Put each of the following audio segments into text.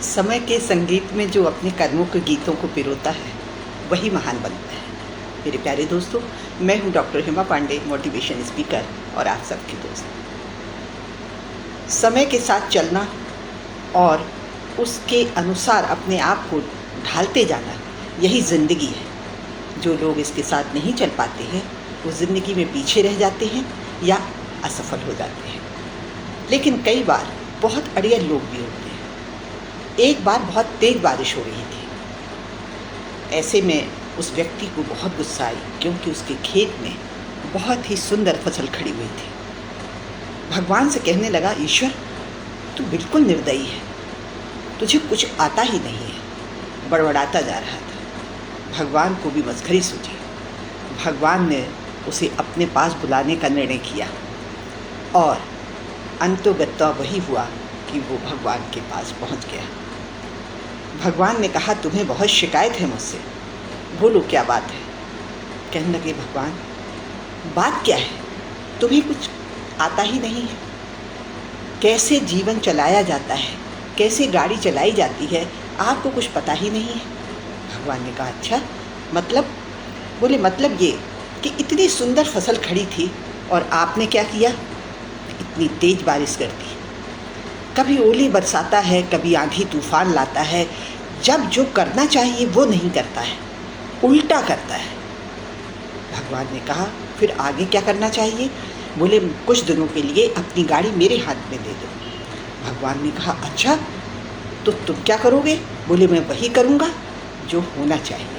समय के संगीत में जो अपने कर्मों के गीतों को पिरोता है वही महान बनता है। मेरे प्यारे दोस्तों, मैं हूं doctor Hema Pande, motivation speaker और आप सबकी दोस्त। समय के साथ चलना और उसके अनुसार अपने आप को ढालते जाना, यही ज़िंदगी है। जो लोग इसके साथ नहीं चल पाते हैं वो ज़िंदगी में पीछे रह जाते हैं या असफल हो जाते हैं। लेकिन कई बार बहुत अड़ियल लोग भी होते हैं। एक बार बहुत तेज़ बारिश हो रही थी। ऐसे में उस व्यक्ति को बहुत गुस्सा आई, क्योंकि उसके खेत में बहुत ही सुंदर फसल खड़ी हुई थी। भगवान से कहने लगा, ईश्वर तू बिल्कुल निर्दयी है, तुझे कुछ आता ही नहीं है। बड़बड़ाता जा रहा था। भगवान को भी मस्खरी सूझी। भगवान ने उसे अपने पास बुलाने का निर्णय किया और अंतोगत्वा वही हुआ कि वो भगवान के पास पहुंच गया। भगवान ने कहा, तुम्हें बहुत शिकायत है मुझसे, बोलो क्या बात है। कहने लगे, भगवान बात क्या है, तुम्हें कुछ आता ही नहीं है। कैसे जीवन चलाया जाता है, कैसे गाड़ी चलाई जाती है, आपको कुछ पता ही नहीं है। भगवान ने कहा, अच्छा मतलब? बोले, मतलब ये कि इतनी सुंदर फसल खड़ी थी और आपने क्या किया, इतनी तेज बारिश कर दी। कभी ओली बरसाता है, कभी आंधी तूफान लाता है। जब जो करना चाहिए वो नहीं करता है, उल्टा करता है। भगवान ने कहा, फिर आगे क्या करना चाहिए? बोले, कुछ दिनों के लिए अपनी गाड़ी मेरे हाथ में दे दो। भगवान ने कहा, अच्छा तो तुम क्या करोगे? बोले, मैं वही करूँगा जो होना चाहिए।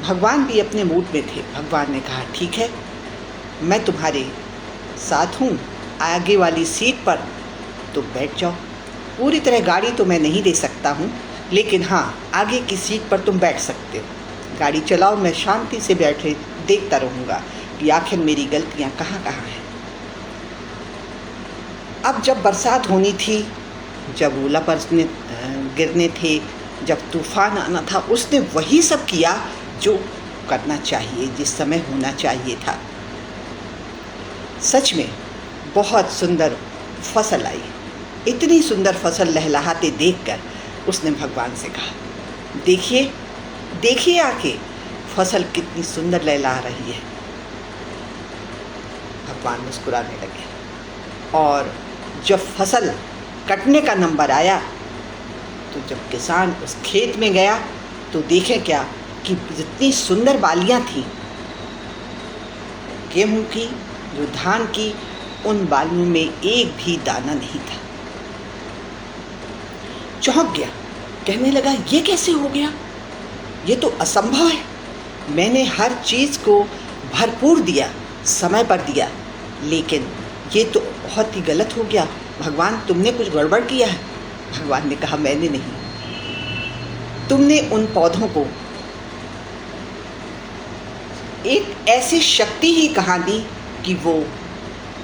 भगवान भी अपने मूड में थे। भगवान ने कहा, ठीक है, मैं तुम्हारे साथ हूँ, आगे वाली सीट पर तुम बैठ जाओ। पूरी तरह गाड़ी तो मैं नहीं दे सकता हूँ, लेकिन हाँ, आगे की सीट पर तुम बैठ सकते हो। गाड़ी चलाओ, मैं शांति से बैठे देखता रहूँगा कि आखिर मेरी गलतियाँ कहाँ कहाँ हैं। अब जब बरसात होनी थी, जब ओला बरसने गिरने थे, जब तूफान आना था, उसने वही सब किया जो करना चाहिए, जिस समय होना चाहिए था। सच में बहुत सुंदर फसल आई। इतनी सुंदर फसल लहलहाते देखकर उसने भगवान से कहा, देखिए देखिए आके फसल कितनी सुंदर लहलहा रही है। भगवान मुस्कुराने लगे और जब फसल कटने का नंबर आया तो जब किसान उस खेत में गया तो देखे क्या कि जितनी सुंदर बालियां थीं गेहूं की, जो धान की, उन बालियों में एक भी दाना नहीं था। चौंक गया, कहने लगा, ये कैसे हो गया? ये तो असंभव है। मैंने हर चीज़ को भरपूर दिया, समय पर दिया, लेकिन ये तो बहुत ही गलत हो गया। भगवान, तुमने कुछ गड़बड़ किया है। भगवान ने कहा, मैंने नहीं, तुमने उन पौधों को एक ऐसी शक्ति ही कहाँ दी कि वो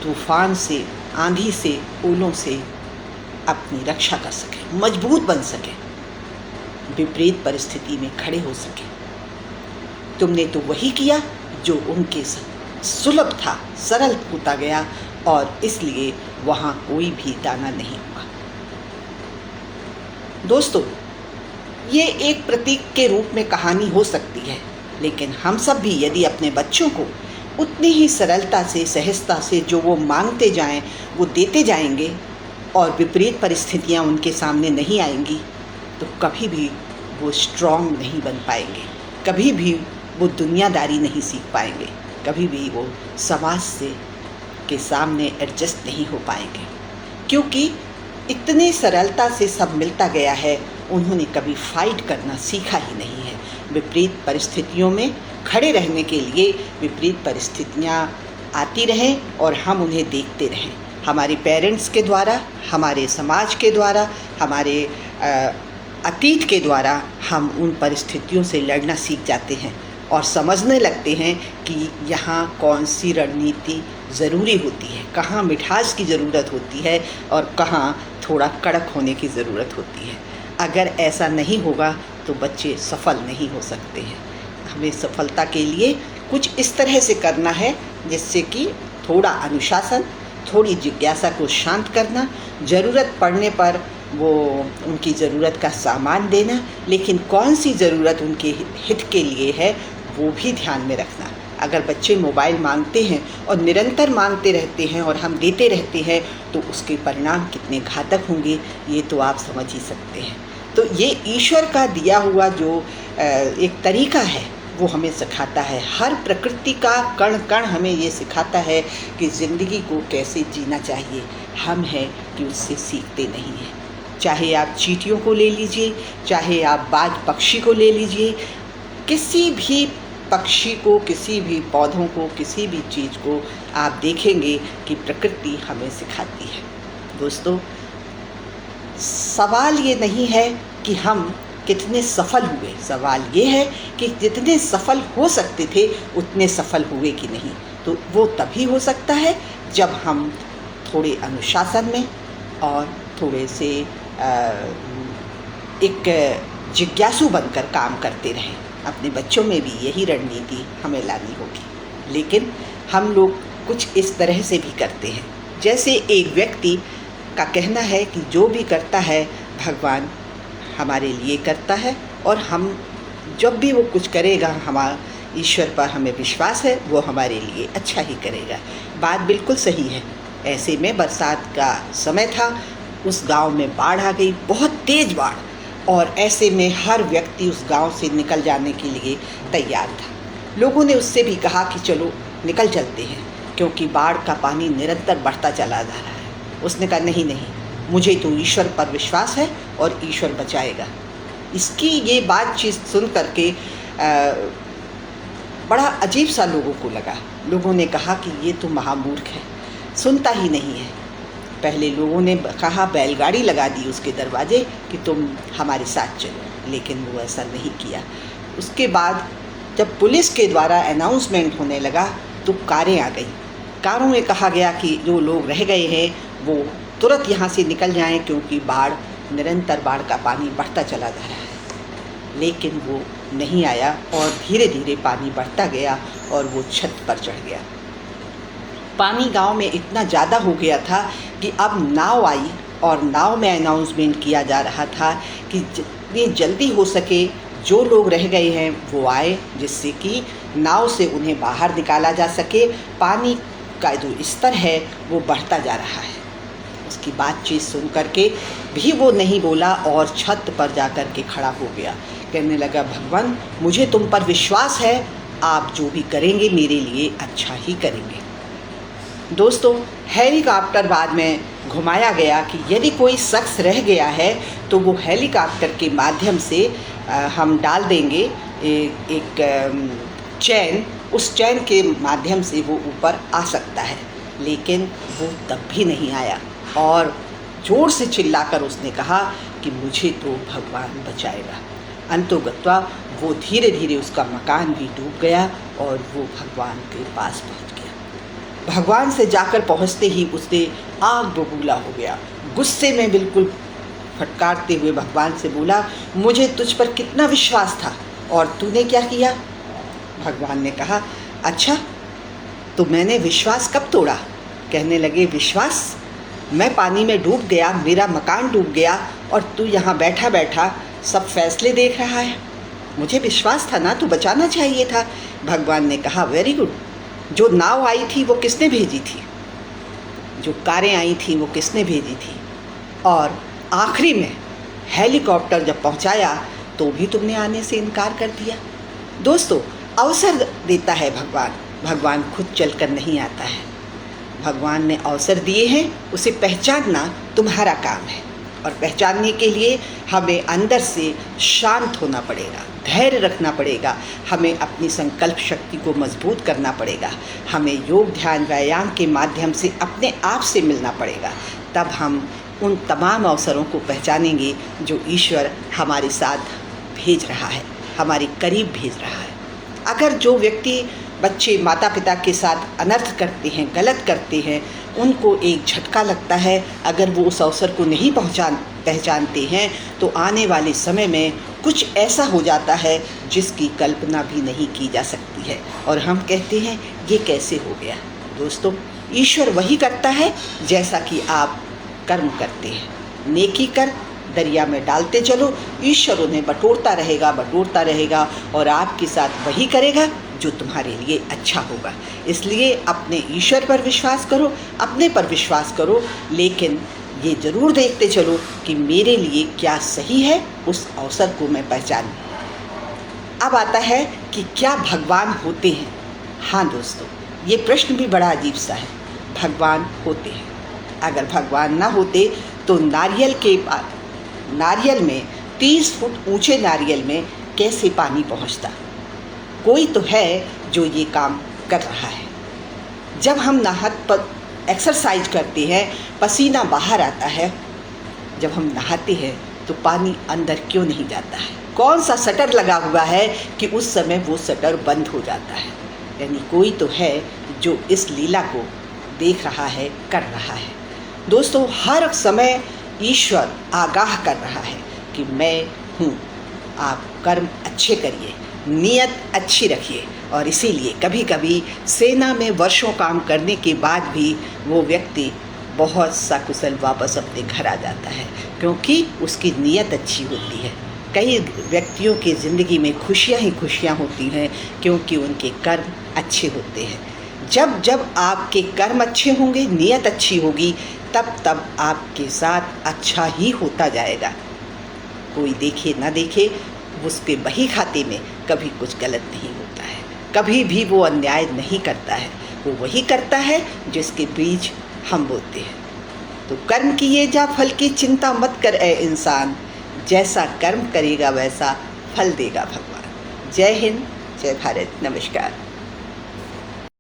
तूफान से, आंधी से, ओलों से अपनी रक्षा कर सके, मजबूत बन सके, विपरीत परिस्थिति में खड़े हो सके। तुमने तो वही किया जो उनके सुलभ था, सरल होता गया, और इसलिए वहाँ कोई भी दाना नहीं होगा। दोस्तों, ये एक प्रतीक के रूप में कहानी हो सकती है, लेकिन हम सब भी यदि अपने बच्चों को उतनी ही सरलता से, सहजता से जो वो मांगते जाएं वो देते जाएंगे और विपरीत परिस्थितियां उनके सामने नहीं आएंगी, तो कभी भी वो स्ट्रॉन्ग नहीं बन पाएंगे, कभी भी वो दुनियादारी नहीं सीख पाएंगे, कभी भी वो समाज से के सामने एडजस्ट नहीं हो पाएंगे। क्योंकि इतनी सरलता से सब मिलता गया है, उन्होंने कभी फाइट करना सीखा ही नहीं है। विपरीत परिस्थितियों में खड़े रहने के लिए विपरीत परिस्थितियाँ आती रहें और हम उन्हें देखते रहें। हमारे पेरेंट्स के द्वारा, हमारे समाज के द्वारा, हमारे अतीत के द्वारा हम उन परिस्थितियों से लड़ना सीख जाते हैं और समझने लगते हैं कि यहाँ कौन सी रणनीति ज़रूरी होती है, कहाँ मिठास की ज़रूरत होती है और कहाँ थोड़ा कड़क होने की ज़रूरत होती है। अगर ऐसा नहीं होगा तो बच्चे सफल नहीं हो सकते हैं। हमें सफलता के लिए कुछ इस तरह से करना है जिससे कि थोड़ा अनुशासन, थोड़ी जिज्ञासा को शांत करना, ज़रूरत पड़ने पर वो उनकी ज़रूरत का सामान देना, लेकिन कौन सी ज़रूरत उनके हित के लिए है वो भी ध्यान में रखना। अगर बच्चे मोबाइल मांगते हैं और निरंतर मांगते रहते हैं और हम देते रहते हैं तो उसके परिणाम कितने घातक होंगे ये तो आप समझ ही सकते हैं। तो ये ईश्वर का दिया हुआ जो एक तरीका है वो हमें सिखाता है। हर प्रकृति का कण कण हमें ये सिखाता है कि ज़िंदगी को कैसे जीना चाहिए। हम हैं कि उससे सीखते नहीं हैं। चाहे आप चींटियों को ले लीजिए, चाहे आप बाज पक्षी को ले लीजिए, किसी भी पक्षी को, किसी भी पौधों को, किसी भी चीज़ को आप देखेंगे कि प्रकृति हमें सिखाती है। दोस्तों, सवाल ये नहीं है कि हम कितने सफल हुए, सवाल ये है कि जितने सफल हो सकते थे उतने सफल हुए कि नहीं। तो वो तभी हो सकता है जब हम थोड़े अनुशासन में और थोड़े से एक जिज्ञासु बनकर काम करते रहें। अपने बच्चों में भी यही रणनीति हमें लानी होगी। लेकिन हम लोग कुछ इस तरह से भी करते हैं, जैसे एक व्यक्ति का कहना है कि जो भी करता है भगवान हमारे लिए करता है, और हम जब भी वो कुछ करेगा हमारा ईश्वर पर हमें विश्वास है वो हमारे लिए अच्छा ही करेगा। बात बिल्कुल सही है। ऐसे में बरसात का समय था, उस गांव में बाढ़ आ गई, बहुत तेज़ बाढ़, और ऐसे में हर व्यक्ति उस गांव से निकल जाने के लिए तैयार था। लोगों ने उससे भी कहा कि चलो निकल चलते हैं, क्योंकि बाढ़ का पानी निरंतर बढ़ता चला जा रहा है। उसने कहा नहीं नहीं, मुझे तो ईश्वर पर विश्वास है और ईश्वर बचाएगा। इसकी ये बातचीत सुन करके बड़ा अजीब सा लोगों को लगा। लोगों ने कहा कि ये तो महामूर्ख है, सुनता ही नहीं है। पहले लोगों ने कहा, बैलगाड़ी लगा दी उसके दरवाजे कि तुम हमारे साथ चलो, लेकिन वो ऐसा नहीं किया। उसके बाद जब पुलिस के द्वारा अनाउंसमेंट होने लगा तो कारें आ गई। कारों में कहा गया कि जो लोग रह गए हैं वो तुरंत यहाँ से निकल जाएं, क्योंकि निरंतर बाढ़ का पानी बढ़ता चला जा रहा है। लेकिन वो नहीं आया और धीरे धीरे पानी बढ़ता गया और वो छत पर चढ़ गया। पानी गांव में इतना ज़्यादा हो गया था कि अब नाव आई और नाव में अनाउंसमेंट किया जा रहा था कि जितनी जल्दी हो सके जो लोग रह गए हैं वो आए, जिससे कि नाव से उन्हें बाहर निकाला जा सके। पानी का जो स्तर है वो बढ़ता जा रहा है। उसकी बातचीत सुन करके भी वो नहीं बोला और छत पर जा कर के खड़ा हो गया। कहने लगा, भगवान मुझे तुम पर विश्वास है, आप जो भी करेंगे मेरे लिए अच्छा ही करेंगे। दोस्तों, हेलीकॉप्टर बाद में घुमाया गया कि यदि कोई शख्स रह गया है तो वो हेलीकॉप्टर के माध्यम से हम डाल देंगे एक चैन, उस चैन के माध्यम से वो ऊपर आ सकता है। लेकिन वो तब भी नहीं आया और ज़ोर से चिल्लाकर उसने कहा कि मुझे तो भगवान बचाएगा। अंतोगत्वा वो धीरे धीरे उसका मकान भी डूब गया और वो भगवान के पास पहुंच गया। भगवान से जाकर पहुंचते ही उसने आग बबूला हो गया। गुस्से में बिल्कुल फटकारते हुए भगवान से बोला, मुझे तुझ पर कितना विश्वास था और तूने क्या किया। भगवान ने कहा, अच्छा तो मैंने विश्वास कब तोड़ा। कहने लगे, विश्वास, मैं पानी में डूब गया, मेरा मकान डूब गया और तू यहाँ बैठा बैठा सब फैसले देख रहा है। मुझे विश्वास था ना, तू बचाना चाहिए था। भगवान ने कहा, वेरी गुड। जो नाव आई थी वो किसने भेजी थी, जो कारें आई थी वो किसने भेजी थी, और आखिरी में हेलीकॉप्टर जब पहुंचाया तो भी तुमने आने से इनकार कर दिया। दोस्तों, अवसर देता है भगवान, भगवान खुद चलकर नहीं आता है। भगवान ने अवसर दिए हैं, उसे पहचानना तुम्हारा काम है। और पहचानने के लिए हमें अंदर से शांत होना पड़ेगा, धैर्य रखना पड़ेगा, हमें अपनी संकल्प शक्ति को मजबूत करना पड़ेगा, हमें योग ध्यान व्यायाम के माध्यम से अपने आप से मिलना पड़ेगा। तब हम उन तमाम अवसरों को पहचानेंगे जो ईश्वर हमारे साथ भेज रहा है, हमारे करीब भेज रहा है। अगर जो व्यक्ति बच्चे माता पिता के साथ अनर्थ करते हैं, गलत करते हैं, उनको एक झटका लगता है। अगर वो उस अवसर को नहीं पहचानते हैं तो आने वाले समय में कुछ ऐसा हो जाता है जिसकी कल्पना भी नहीं की जा सकती है और हम कहते हैं ये कैसे हो गया। दोस्तों, ईश्वर वही करता है जैसा कि आप कर्म करते हैं। नेकी कर, दरिया में डालते चलो, ईश्वर उन्हें बटोरता रहेगा और आपके साथ वही करेगा जो तुम्हारे लिए अच्छा होगा। इसलिए अपने ईश्वर पर विश्वास करो, अपने पर विश्वास करो, लेकिन ये ज़रूर देखते चलो कि मेरे लिए क्या सही है, उस अवसर को मैं पहचानूं। अब आता है कि क्या भगवान होते हैं? हाँ दोस्तों, ये प्रश्न भी बड़ा अजीब सा है। भगवान होते हैं। अगर भगवान ना होते तो नारियल में 30 फुट ऊंचे नारियल में कैसे पानी पहुंचता? कोई तो है जो ये काम कर रहा है। जब हम एक्सरसाइज करते हैं, पसीना बाहर आता है, जब हम नहाते हैं तो पानी अंदर क्यों नहीं जाता है? कौन सा शटर लगा हुआ है कि उस समय वो शटर बंद हो जाता है? यानी कोई तो है जो इस लीला को देख रहा है, कर रहा है। दोस्तों, हर समय ईश्वर आगाह कर रहा है कि मैं हूँ, आप कर्म अच्छे करिए, नियत अच्छी रखिए। और इसीलिए कभी कभी सेना में वर्षों काम करने के बाद भी वो व्यक्ति बहुत सकुशल वापस अपने घर आ जाता है, क्योंकि उसकी नीयत अच्छी होती है। कई व्यक्तियों की ज़िंदगी में खुशियाँ ही खुशियाँ होती हैं, क्योंकि उनके कर्म अच्छे होते हैं। जब जब आपके कर्म अच्छे होंगे, नीयत अच्छी होगी, तब तब आपके साथ अच्छा ही होता जाएगा। कोई देखे ना देखे, उसके बही खाते में कभी कुछ गलत नहीं होता है, कभी भी वो अन्याय नहीं करता है। वो वही करता है जिसके बीज हम बोते हैं। तो कर्म किए जा, फल की चिंता मत कर ए इंसान, जैसा कर्म करेगा वैसा फल देगा भगवान। जय हिंद, जय भारत, नमस्कार।